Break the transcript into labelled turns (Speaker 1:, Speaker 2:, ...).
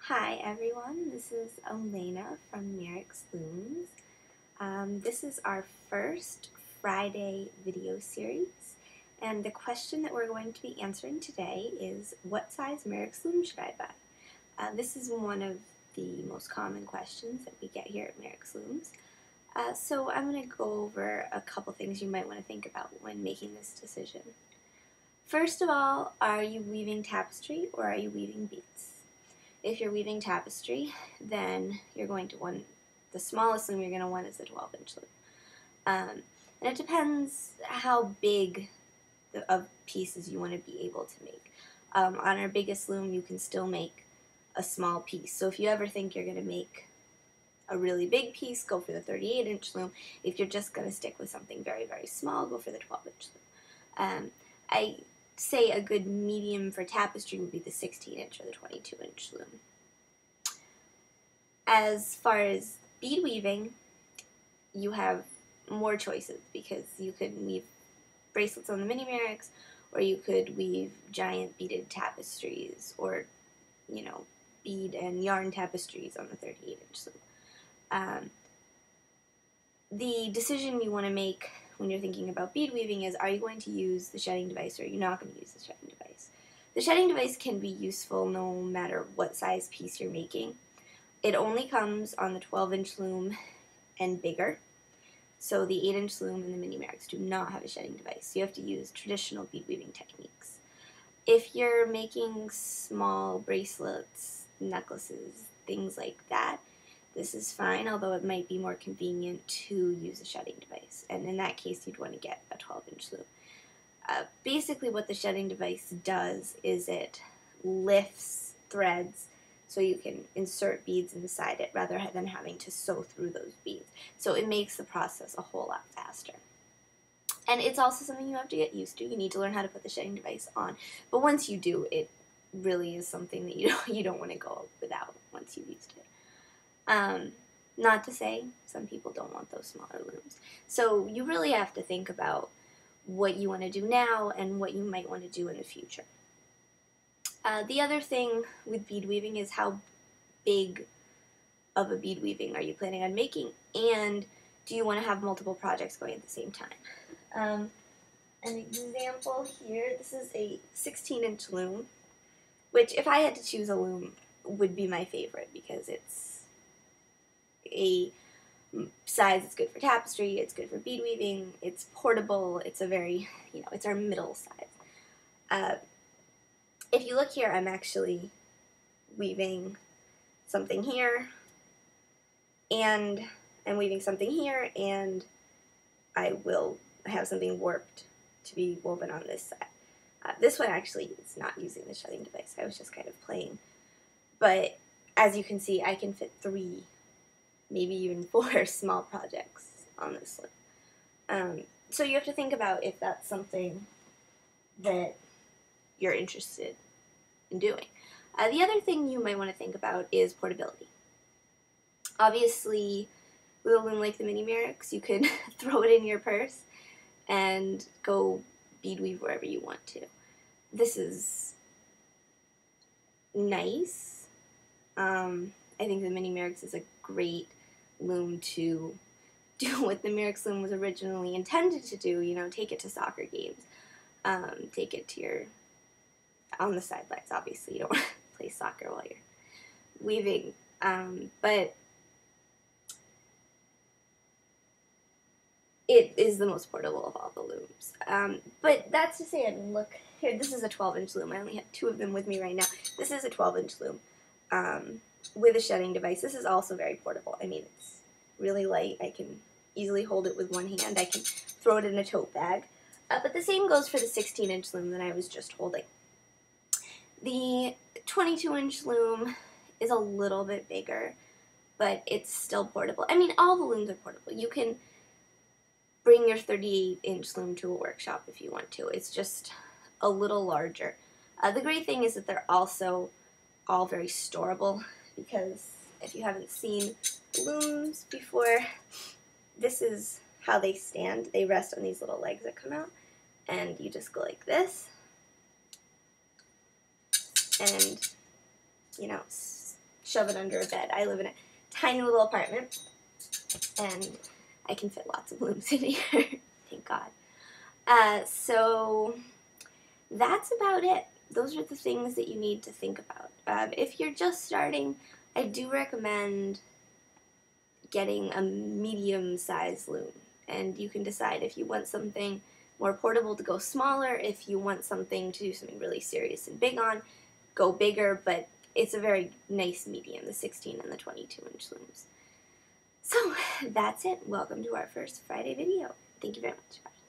Speaker 1: Hi everyone, this is Elena from Mirrix Looms. This is our first Friday video series, and the question that we're going to be answering today is, what size Mirrix loom should I buy? This is one of the most common questions that we get here at Mirrix Looms. So I'm going to go over a couple things you might want to think about when making this decision. First of all, are you weaving tapestry or are you weaving beads? If you're weaving tapestry, then you're going to want, the smallest loom you're going to want is the 12-inch loom. And it depends how big of pieces you want to be able to make. On our biggest loom, you can still make a small piece. So if you ever think you're going to make a really big piece, go for the 38-inch loom. If you're just going to stick with something very, very small, go for the 12-inch loom. I say a good medium for tapestry would be the 16-inch or the 22-inch loom. As far as bead weaving, you have more choices because you could weave bracelets on the mini Mirrix, or you could weave giant beaded tapestries, or, you know, bead and yarn tapestries on the 38-inch loom. The decision you want to make when you're thinking about bead weaving is, are you going to use the shedding device or are you not going to use the shedding device? The shedding device can be useful no matter what size piece you're making. It only comes on the 12-inch loom and bigger, so the 8-inch loom and the mini Mirrix do not have a shedding device. You have to use traditional bead weaving techniques. If you're making small bracelets, necklaces, things like that, this is fine, although it might be more convenient to use a shedding device. And in that case, you'd want to get a 12-inch loom. Basically, what the shedding device does is it lifts threads so you can insert beads inside it rather than having to sew through those beads. So it makes the process a whole lot faster. And it's also something you have to get used to. You need to learn how to put the shedding device on. But once you do, it really is something that you don't want to go without once you've used it. Not to say some people don't want those smaller looms. So you really have to think about what you want to do now and what you might want to do in the future. The other thing with bead weaving is, how big of a bead weaving are you planning on making, and do you want to have multiple projects going at the same time? An example here, this is a 16-inch loom, which if I had to choose a loom would be my favorite because it's a size that's good for tapestry, it's good for bead weaving, it's portable, it's a very, it's our middle size. If you look here, I'm actually weaving something here, and I'm weaving something here, and I will have something warped to be woven on this side. This one actually is not using the shedding device, I was just kind of playing. But as you can see, I can fit 3, maybe even 4 small projects on this loom. So you have to think about if that's something that you're interested in doing. The other thing you might want to think about is portability. Obviously, with a loom like the mini Mirrix, you could throw it in your purse and go bead weave wherever you want to. This is nice. I think the mini Mirrix is a great loom to do what the Mirrix loom was originally intended to do, take it to soccer games, take it to your, on the sidelines, obviously, you don't want to play soccer while you're weaving, but it is the most portable of all the looms. But that's to say, I mean, look, here, this is a 12-inch loom. I only have 2 of them with me right now. This is a 12-inch loom with a shedding device. This is also very portable. I mean, it's really light. I can easily hold it with one hand. I can throw it in a tote bag. But the same goes for the 16-inch loom that I was just holding. The 22-inch loom is a little bit bigger, but it's still portable. I mean, all the looms are portable. You can bring your 38-inch loom to a workshop if you want to. It's just a little larger. The great thing is that they're also all very storable, because if you haven't seen looms before, this is how they stand. They rest on these little legs that come out, and you just go like this, and shove it under a bed. I live in a tiny little apartment, and I can fit lots of looms in here. Thank God. So that's about it. Those are the things that you need to think about. If you're just starting, I do recommend getting a medium-sized loom, and you can decide if you want something more portable to go smaller. If you want something to do something really serious and big on, go bigger, but it's a very nice medium, the 16 and the 22-inch looms. So that's it. Welcome to our first Friday video. Thank you very much. Bye.